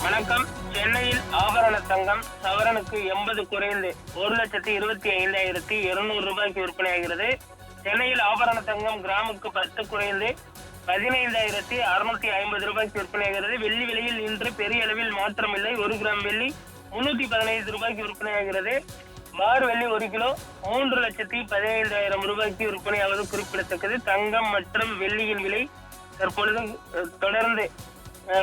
வணக்கம். சென்னையில் ஆபரண தங்கம் சவரனுக்கு 80 குறைந்து 1,25,200 ரூபாய்க்கு விற்பனையாகிறது. சென்னையில் ஆபரண தங்கம் கிராமுக்கு 10 குறைந்து 15,650 ரூபாய்க்கு விற்பனையாகிறது. வெள்ளி விலையில் இன்று பெரிய அளவில் மாற்றம் இல்லை. 1 கிராம் வெள்ளி 315 ரூபாய்க்கு விற்பனையாகிறது. பார் வெள்ளி 1 கிலோ 3,15,000 ரூபாய்க்கு விற்பனையாவது குறிப்பிடத்தக்கது. தங்கம் மற்றும் வெள்ளியின் விலை தற்பொழுது தொடர்ந்து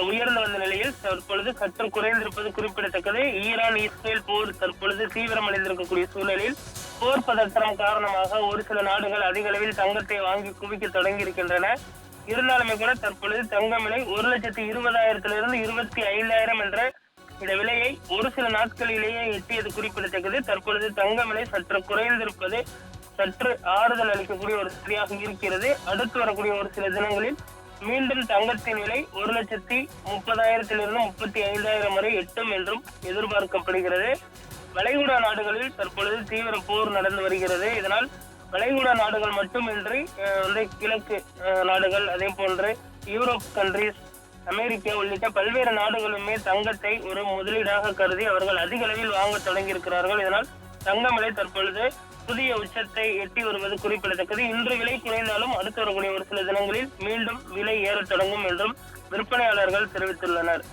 உயர்ந்து வந்த நிலையில் தற்பொழுது சற்று குறைந்திருப்பது குறிப்பிடத்தக்கது. ஈரான் இஸ்ரேல் போர் தற்பொழுது தீவிரமடைந்திருக்கக்கூடிய சூழலில் போர் பதற்றம் காரணமாக ஒரு சில நாடுகள் அதிக அளவில் தங்கத்தை வாங்கி குவிக்க தொடங்கி இருக்கின்றன. இருந்தாலுமே கூட தற்பொழுது தங்கம் விலை 1,20,000 25,000 என்ற இந்த விலையை ஒரு சில நாட்களிலேயே எட்டியது குறிப்பிடத்தக்கது. தற்பொழுது தங்க விலை சற்று குறைந்திருப்பது சற்று ஆறுதல் அளிக்கக்கூடிய ஒரு சரியாக இருக்கிறது. அடுத்து வரக்கூடிய ஒரு சில தினங்களில் மீண்டும் தங்கத்தின் விலை 1,30,000 35,000 வரை எட்டும் என்றும் எதிர்பார்க்கப்படுகிறது. வளைகுடா நாடுகளில் தற்பொழுது தீவிர போர் நடந்து வருகிறது. இதனால் வளைகுடா நாடுகள் மட்டுமின்றி கிழக்கு நாடுகள், அதே போன்று யூரோப் கண்ட்ரிஸ், அமெரிக்கா உள்ளிட்ட பல்வேறு நாடுகளுமே தங்கத்தை ஒரு முதலீடாக கருதி அவர்கள் அதிக அளவில் வாங்க தொடங்கி இருக்கிறார்கள். இதனால் தங்கம் விலை தற்பொழுது புதிய உச்சத்தை எட்டி வருவது குறிப்பிடத்தக்கது. இன்று விலை குறைந்தாலும் அடுத்து வரக்கூடிய ஒரு சில தினங்களில் மீண்டும் விலை ஏற தொடங்கும் என்றும் விற்பனையாளர்கள் தெரிவித்துள்ளனர்.